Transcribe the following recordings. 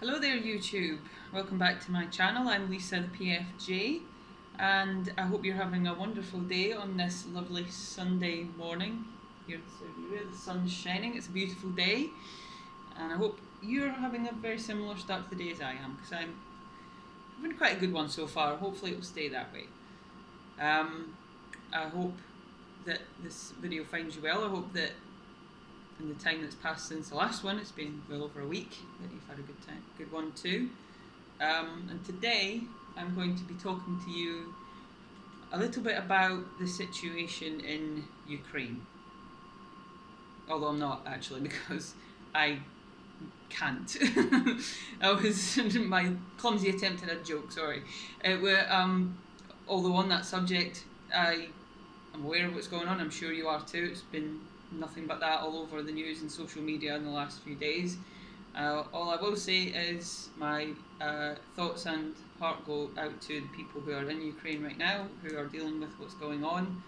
Hello there YouTube, welcome back to my channel. I'm Lisa the PFJ and I hope you're having a wonderful day on this lovely Sunday morning here in Saudi Arabia. The sun's shining, it's a beautiful day and I hope you're having a very similar start to the day as I am because I'm having quite a good one so far. Hopefully it will stay that way. I hope that this video finds you well. I hope that in the time that's passed since the last one, it's been well over a week, that you've had a good one too. And today I'm going to be talking to you a little bit about the situation in Ukraine. Although I'm not actually, because I can't. That was my clumsy attempt at a joke, sorry. Although on that subject, I am aware of what's going on, I'm sure you are too. It's been nothing but that all over the news and social media in the last few days. All I will say is my thoughts and heart go out to the people who are in Ukraine right now, who are dealing with what's going on.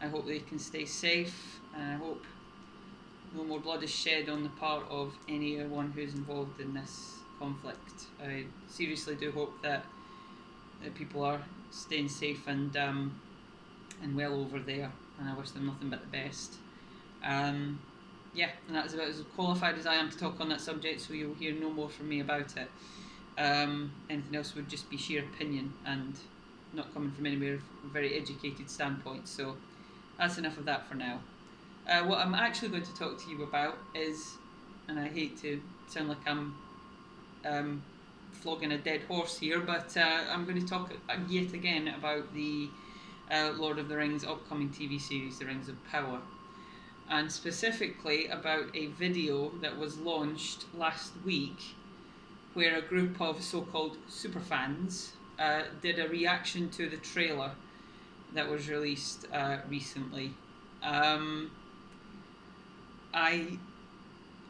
I hope they can stay safe, and I hope no more blood is shed on the part of anyone who's involved in this conflict. I seriously do hope that people are staying safe and well over there, and I wish them nothing but the best. Yeah, and that's about as qualified as I am to talk on that subject, so you'll hear no more from me about it. Anything else would just be sheer opinion and not coming from anywhere from a very educated standpoint, so that's enough of that for now. What I'm actually going to talk to you about is, and I hate to sound like I'm flogging a dead horse here, but I'm going to talk yet again about the Lord of the Rings upcoming TV series, The Rings of Power. And specifically about a video that was launched last week where a group of so-called superfans did a reaction to the trailer that was released recently. I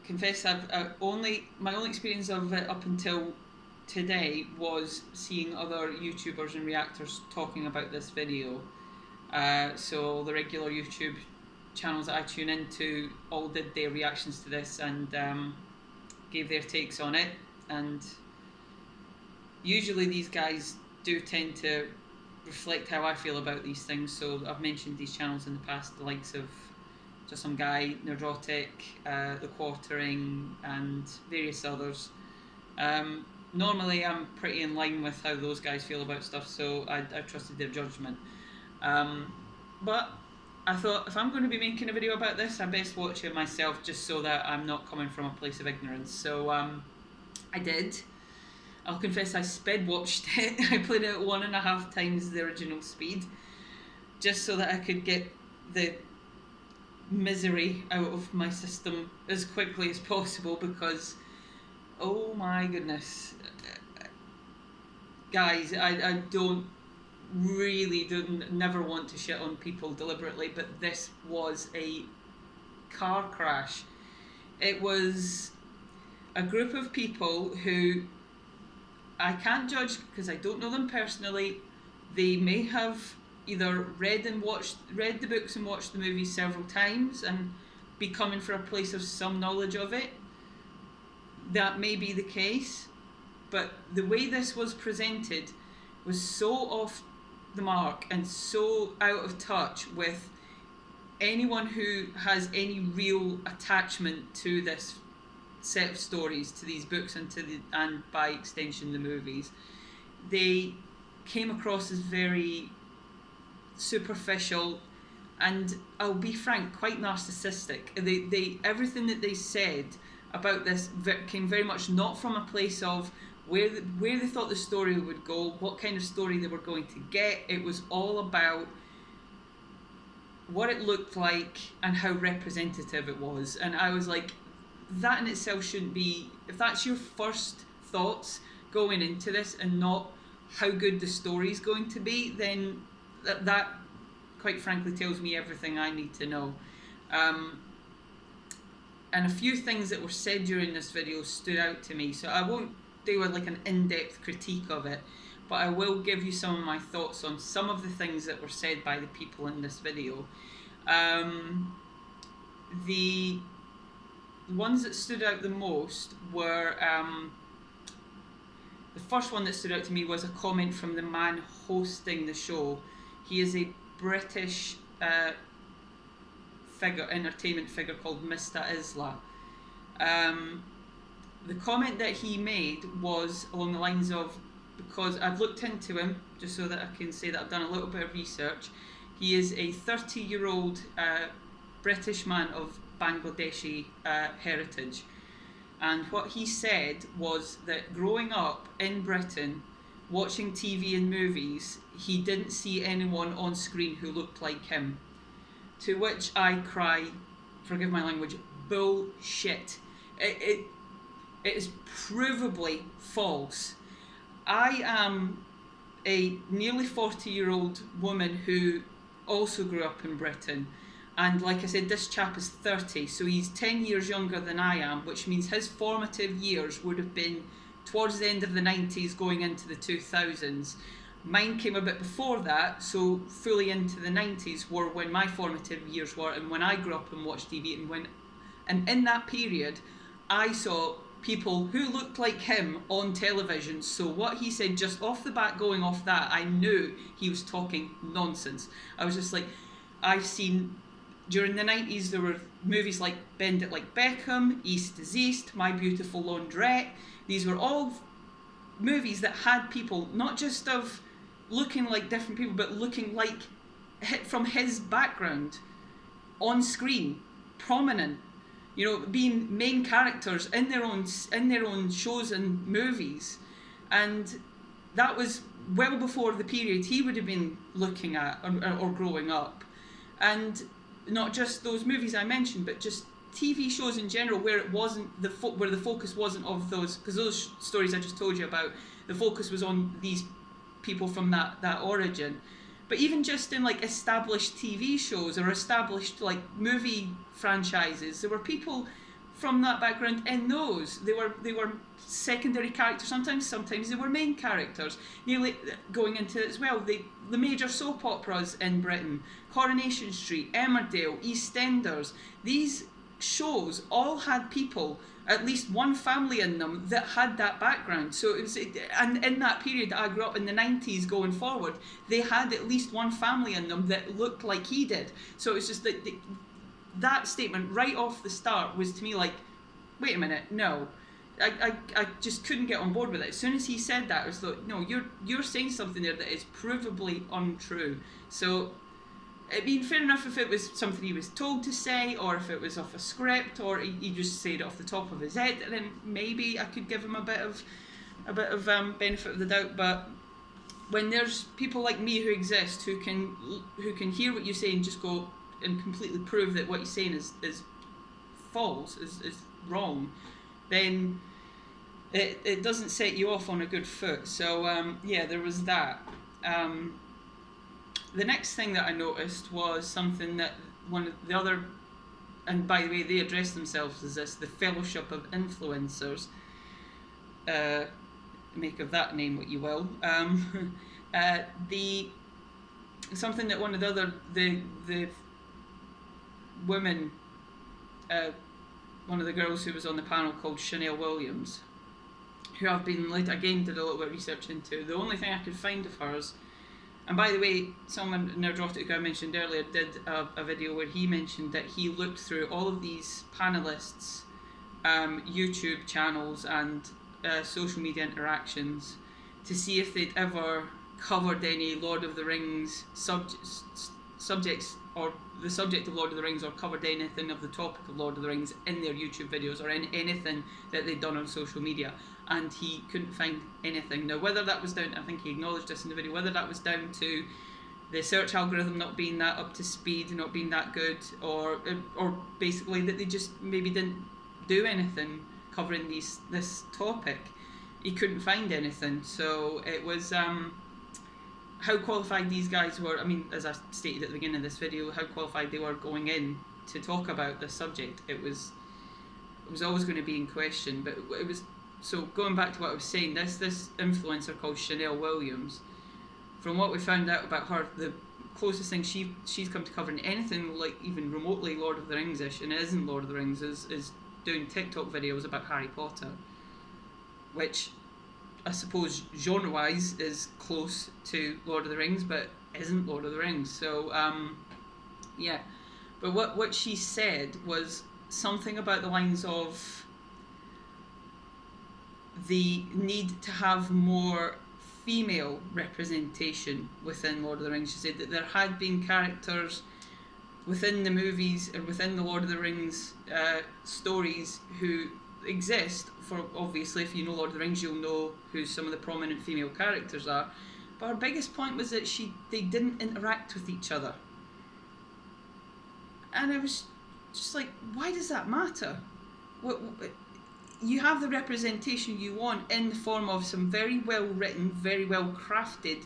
confess my only experience of it up until today was seeing other YouTubers and reactors talking about this video. So the regular YouTube channels that I tune into all did their reactions to this and gave their takes on it, and usually these guys do tend to reflect how I feel about these things. So I've mentioned these channels in the past, the likes of just some guy, Nerdrotic, TheQuartering, and various others. Normally I'm pretty in line with how those guys feel about stuff, so I trusted their judgment. But I thought, if I'm going to be making a video about this, I best watch it myself, just so that I'm not coming from a place of ignorance. So I did. I'll confess I sped watched it. I played it at 1.5 times the original speed, just so that I could get the misery out of my system as quickly as possible, because oh my goodness, guys, I never want to shit on people deliberately, but this was a car crash. It was a group of people who I can't judge because I don't know them personally. They may have either read the books and watched the movies several times and be coming from a place of some knowledge of it. That may be the case, but the way this was presented was so off the mark and so out of touch with anyone who has any real attachment to this set of stories, to these books, and by extension the movies. They came across as very superficial and, I'll be frank, quite narcissistic. They everything that they said about this came very much not from a place of where they thought the story would go, what kind of story they were going to get. It was all about what it looked like and how representative it was. And I was like, that in itself shouldn't be, if that's your first thoughts going into this and not how good the story's going to be, then that quite frankly tells me everything I need to know. And a few things that were said during this video stood out to me, so I won't do like an in-depth critique of it, but I will give you some of my thoughts on some of the things that were said by the people in this video. The ones that stood out the most were the first one that stood out to me was a comment from the man hosting the show. He is a British entertainment figure called Mr. Isla. The comment that he made was along the lines of, because I've looked into him, just so that I can say that I've done a little bit of research, he is a 30-year-old British man of Bangladeshi heritage. And what he said was that growing up in Britain, watching TV and movies, he didn't see anyone on screen who looked like him. To which I cry, forgive my language, bullshit. It is provably false. I am a nearly 40-year-old woman who also grew up in Britain. And like I said, this chap is 30, so he's 10 years younger than I am, which means his formative years would have been towards the end of the 90s going into the 2000s. Mine came a bit before that, so fully into the 90s were when my formative years were, and when I grew up and watched TV, and in that period, I saw people who looked like him on television. So what he said just off the bat, going off that, I knew he was talking nonsense. I was just like, I've seen, during the 90s, there were movies like Bend It Like Beckham, East is East, My Beautiful Laundrette. These were all movies that had people, not just of looking like different people, but looking like from his background on screen, prominent, you know, being main characters in their own shows and movies. And that was well before the period he would have been looking at or growing up. And not just those movies I mentioned, but just TV shows in general, where it wasn't where the focus wasn't of those, because those stories I just told you about, the focus was on these people from that origin. But even just in like established TV shows or established like movie franchises, there were people from that background in those. They were secondary characters, sometimes they were main characters. Nearly going into it as well, the major soap operas in Britain, Coronation Street, Emmerdale, EastEnders, these shows all had people, at least one family in them, that had that background. So it was, and in that period that I grew up in the 90s going forward, they had at least one family in them that looked like he did. So it was just that statement right off the start was to me like, wait a minute, no. I just couldn't get on board with it. As soon as he said that, I was like, no, you're saying something there that is provably untrue. So, I mean, fair enough if it was something he was told to say, or if it was off a script, or he just said it off the top of his head, then maybe I could give him a bit of benefit of the doubt. But when there's people like me who exist, who can hear what you say and just go and completely prove that what you're saying is false, is wrong, then it doesn't set you off on a good foot. So yeah, there was that. The next thing that I noticed was something that one of the other, and by the way, they address themselves as this, the Fellowship of Influencers. Make of that name what you will. Something that one of the other the women, one of the girls who was on the panel, called Chanel Williams, who I've been again did a little bit of research into. The only thing I could find of hers. And by the way, someone, Nerdrotic, I mentioned earlier, did a video where he mentioned that he looked through all of these panelists' YouTube channels and social media interactions to see if they'd ever covered any Lord of the Rings subjects, or the subject of Lord of the Rings, or covered anything of the topic of Lord of the Rings in their YouTube videos, or in anything that they'd done on social media. And he couldn't find anything. Now, whether that was down, I think he acknowledged this in the video, whether that was down to the search algorithm not being that up to speed, not being that good, or basically that they just maybe didn't do anything covering this topic, he couldn't find anything. So it was how qualified these guys were. I mean, as I stated at the beginning of this video, how qualified they were going in to talk about this subject. It was always going to be in question, but it was. So going back to what I was saying, this influencer called Chanel Williams, from what we found out about her, the closest thing she's come to covering anything like even remotely Lord of the Rings-ish, and it isn't Lord of the Rings, is doing TikTok videos about Harry Potter, which I suppose genre-wise is close to Lord of the Rings, but isn't Lord of the Rings. So yeah, but what she said was something about the lines of the need to have more female representation within Lord of the Rings. She said that there had been characters within the movies or within the Lord of the Rings stories who exist. For obviously, if you know Lord of the Rings, you'll know who some of the prominent female characters are. But her biggest point was that they didn't interact with each other, and I was just like, why does that matter? What you have the representation you want in the form of some very well written, very well crafted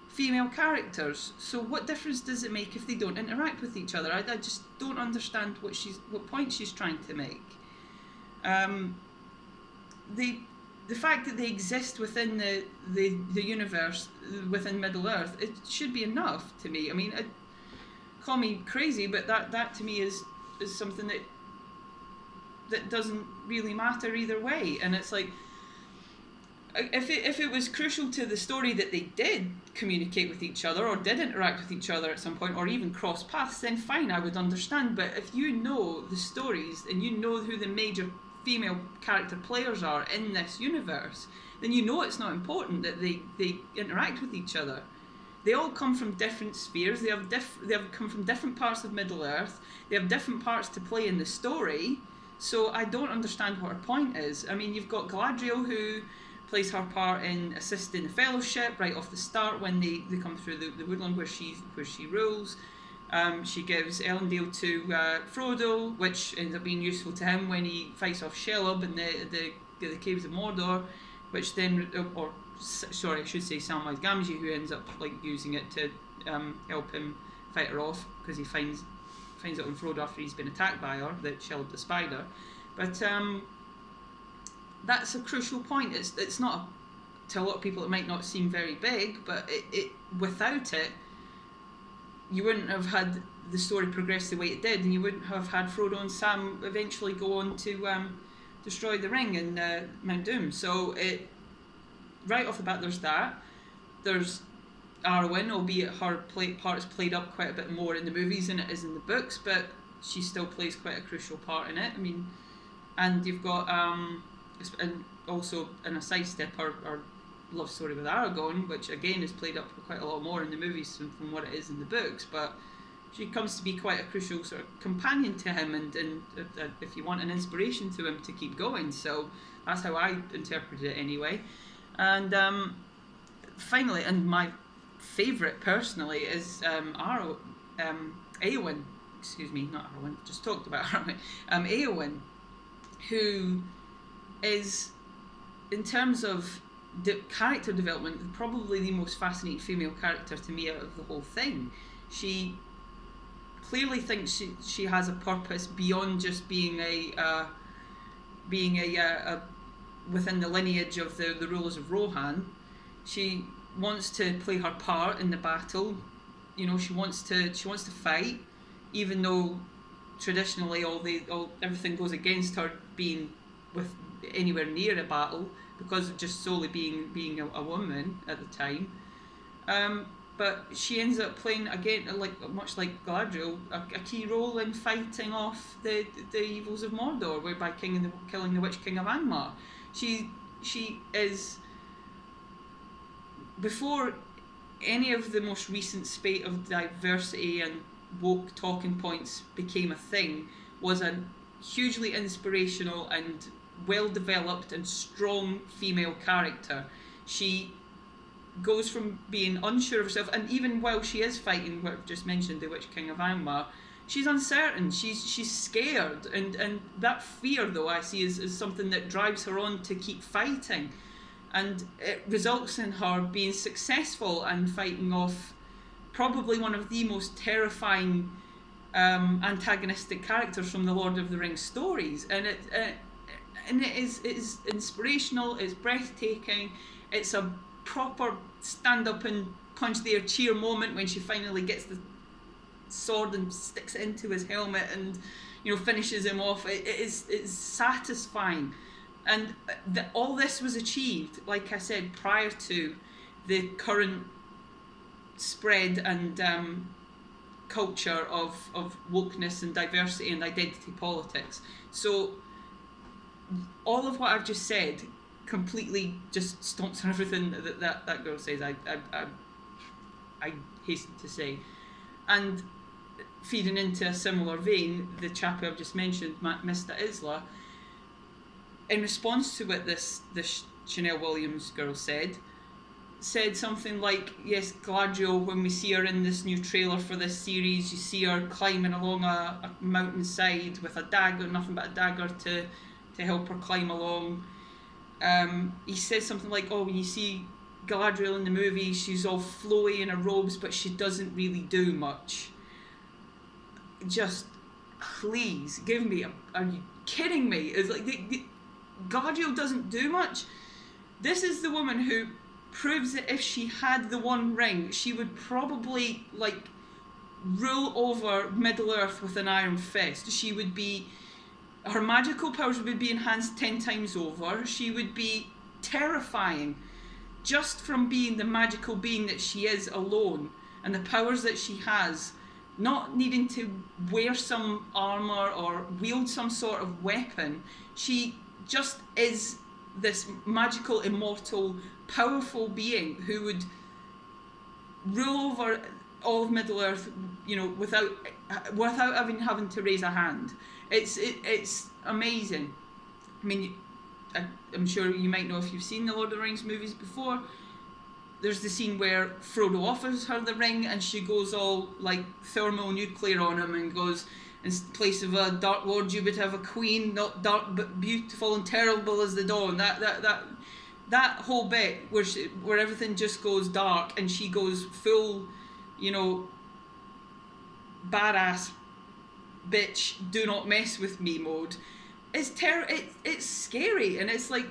female characters. So what difference does it make if they don't interact with each other? I just don't understand what point she's trying to make. The fact that they exist within the universe within Middle Earth, it should be enough to me. I mean, call me crazy, but that to me is something that doesn't really matter either way. And it's like, if it was crucial to the story that they did communicate with each other or did interact with each other at some point or even cross paths, then fine, I would understand. But if you know the stories and you know who the major female character players are in this universe, then you know it's not important that they interact with each other. They all come from different spheres. They have come from different parts of Middle Earth. They have different parts to play in the story. So I don't understand what her point is. I mean, you've got Galadriel, who plays her part in assisting the Fellowship right off the start when they come through the woodland where she rules. She gives Elendil to Frodo, which ends up being useful to him when he fights off Shelob in the caves of Mordor, which then, I should say Samwise Gamgee, who ends up like using it to help him fight her off, because he finds out on Frodo after he's been attacked by her that Shelob the spider. But that's a crucial point. It's not to a lot of people it might not seem very big, but it without it, you wouldn't have had the story progress the way it did, and you wouldn't have had Frodo and Sam eventually go on to destroy the ring in Mount Doom. So right off the bat, there's that. There's Eowyn, albeit her part is played up quite a bit more in the movies than it is in the books, but she still plays quite a crucial part in it. I mean, and you've got and also in a sidestep, our love story with Aragorn, which again is played up quite a lot more in the movies from what it is in the books, but she comes to be quite a crucial sort of companion to him, and if you want, an inspiration to him to keep going. So that's how I interpreted it anyway. And finally, and my favourite personally is Eowyn. Excuse me, not Arwen. Just talked about Arwen. Eowyn, who is, in terms of character development, probably the most fascinating female character to me out of the whole thing. She clearly thinks she has a purpose beyond just being a within the lineage of the rulers of Rohan. She wants to play her part in the battle. You know, she wants to fight, even though traditionally everything goes against her being with anywhere near a battle because of just solely being a woman at the time. But she ends up playing, again, much like Galadriel, a key role in fighting off the evils of Mordor, whereby killing the Witch King of Angmar. She is, before any of the most recent spate of diversity and woke talking points became a thing, was a hugely inspirational and well-developed and strong female character. She goes from being unsure of herself, and even while she is fighting what I've just mentioned, the Witch King of Angmar, she's uncertain, she's scared, and that fear, though, I see is something that drives her on to keep fighting, and it results in her being successful and fighting off probably one of the most terrifying antagonistic characters from the Lord of the Rings stories, and it is inspirational, it's breathtaking, it's a proper stand up and punch the air cheer moment when she finally gets the sword and sticks it into his helmet and, you know, finishes him off. It's satisfying, And all this was achieved, like I said, prior to the current spread and culture of wokeness and diversity and identity politics. So all of what I've just said completely just stomps on everything that girl says. I hasten to say. And feeding into a similar vein, the chap I've just mentioned, Mr. Isla, in response to what this Chanel Williams girl said something like, yes, Galadriel, when we see her in this new trailer for this series, you see her climbing along a mountainside with a dagger, nothing but a dagger to help her climb along. He says something like, oh, when you see Galadriel in the movie, she's all flowy in her robes, but she doesn't really do much. Just, please, give me are you kidding me? It's like, Galadriel doesn't do much? This is the woman who proves that if she had the One Ring, she would probably, like, rule over Middle-earth with an iron fist. She would be... Her magical powers would be enhanced 10 times over. She would be terrifying just from being the magical being that she is alone, and the powers that she has, not needing to wear some armour or wield some sort of weapon. She just is this magical, immortal, powerful being who would rule over all of Middle-earth, you know, without having to raise a hand. It's amazing. I mean, I'm sure you might know if you've seen the Lord of the Rings movies before. There's the scene where Frodo offers her the ring and she goes all like thermonuclear on him and goes, in place of a dark lord you would have a queen, not dark but beautiful and terrible as the dawn. That whole bit where everything just goes dark and she goes full, you know, badass bitch, do not mess with me mode. It's scary, and it's like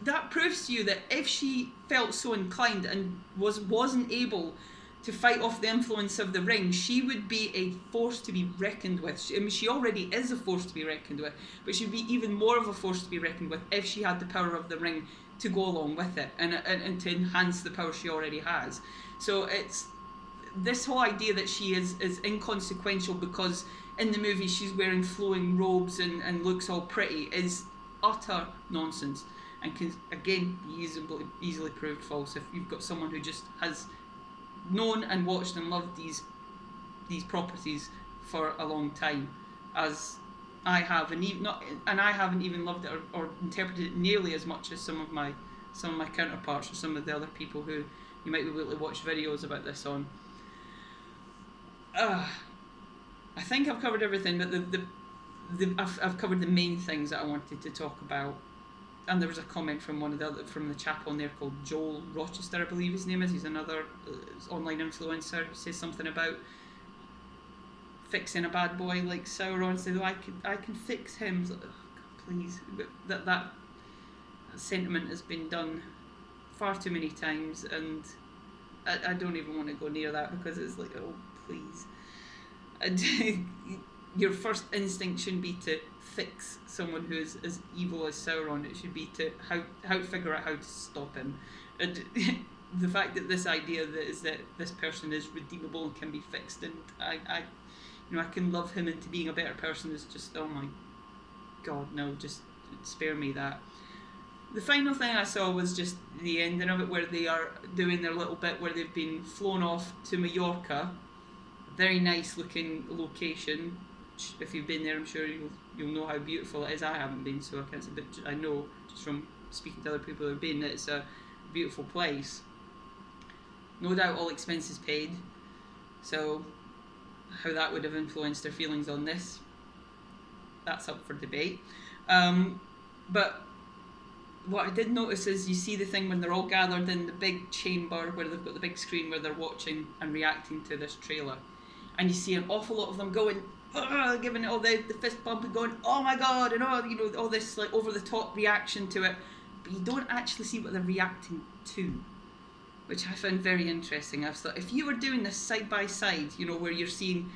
that proves to you that if she felt so inclined and wasn't able to fight off the influence of the ring, she would be a force to be reckoned with. I mean, she already is a force to be reckoned with, but she'd be even more of a force to be reckoned with if she had the power of the ring to go along with it and to enhance the power she already has. So it's this whole idea that she is inconsequential because in the movie she's wearing flowing robes and looks all pretty is utter nonsense, and can again be easily proved false if you've got someone who just has known and watched and loved these properties for a long time, as I have, and I haven't even loved it or interpreted it nearly as much as some of my counterparts or some of the other people who you might be able to watch videos about this on. I think I've covered everything, but I've covered the main things that I wanted to talk about. And there was a comment from from the chap on there called Joel Rochester, I believe his name is. He's another online influencer who says something about fixing a bad boy like Sauron. Says, "Oh, I can fix him." So, oh, please, but that sentiment has been done far too many times, and I don't even want to go near that because it's like, oh, please. Your first instinct shouldn't be to fix someone who is as evil as Sauron. It should be to how figure out how to stop him. And the fact that this idea is that this person is redeemable and can be fixed, and I can love him into being a better person is just, oh my god, no, just spare me that. The final thing I saw was just the ending of it, where they are doing their little bit where they've been flown off to Mallorca. Very nice looking location. If you've been there, I'm sure you'll know how beautiful it is. I haven't been, so I can't say, but I know just from speaking to other people who have been that it's a beautiful place. No doubt all expenses paid. So how that would have influenced their feelings on this, that's up for debate. But what I did notice is you see the thing when they're all gathered in the big chamber where they've got the big screen where they're watching and reacting to this trailer, and you see an awful lot of them going, giving it all the fist bump and going, oh my god, and all this like over the top reaction to it, but you don't actually see what they're reacting to, which I found very interesting. I thought, if you were doing this side by side, where you're seeing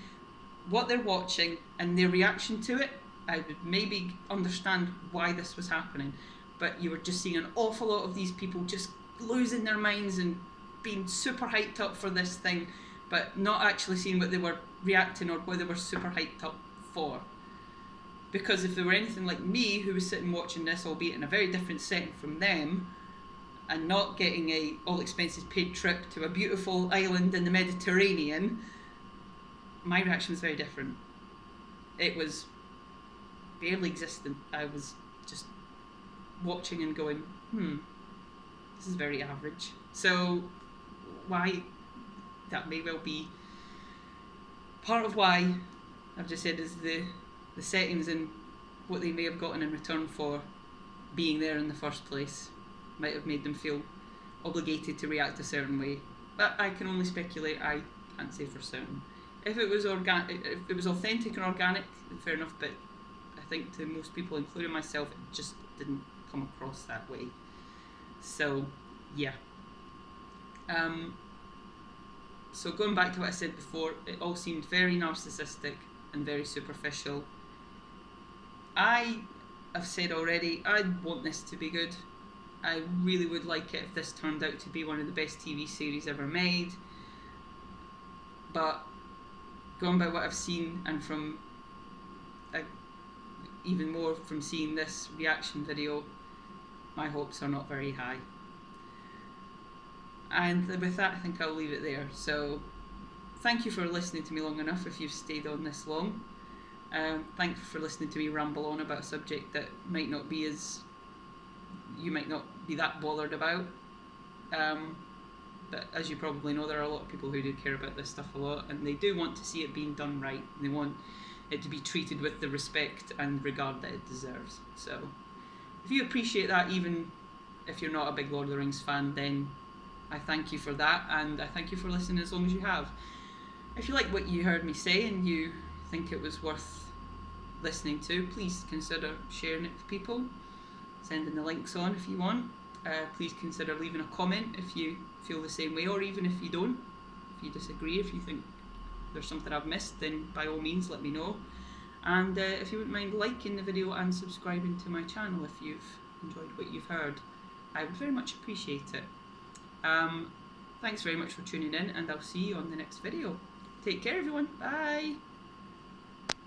what they're watching and their reaction to it, I would maybe understand why this was happening. but you were just seeing an awful lot of these people just losing their minds and being super hyped up for this thing, but not actually seeing what they were reacting or what they were super hyped up for. Because if they were anything like me, who was sitting watching this, albeit in a very different setting from them, and not getting a all expenses paid trip to a beautiful island in the Mediterranean, my reaction was very different. It was barely existent. I was just watching and going, this is very average. So why, that may well be part of why I've just said is the settings and what they may have gotten in return for being there in the first place might have made them feel obligated to react a certain way. But I can only speculate. I can't say for certain. If it was if it was authentic and organic, then fair enough. But I think to most people, including myself, it just didn't come across that way. So yeah. So going back to what I said before, it all seemed very narcissistic and very superficial. I have said already, I want this to be good. I really would like it if this turned out to be one of the best TV series ever made. But going by what I've seen, and from even more from seeing this reaction video, my hopes are not very high. And with that, I think I'll leave it there. So thank you for listening to me long enough, if you've stayed on this long. Thanks for listening to me ramble on about a subject that might not be you might not be that bothered about. But as you probably know, there are a lot of people who do care about this stuff a lot, and they do want to see it being done right. They want it to be treated with the respect and regard that it deserves. So if you appreciate that, even if you're not a big Lord of the Rings fan, then I thank you for that, and I thank you for listening as long as you have. If you like what you heard me say and you think it was worth listening to, please consider sharing it with people, sending the links on if you want. Please consider leaving a comment if you feel the same way, or even if you don't, if you disagree, if you think there's something I've missed, then by all means let me know. And if you wouldn't mind liking the video and subscribing to my channel if you've enjoyed what you've heard, I would very much appreciate it. Thanks very much for tuning in, and I'll see you on the next video. Take care everyone, bye!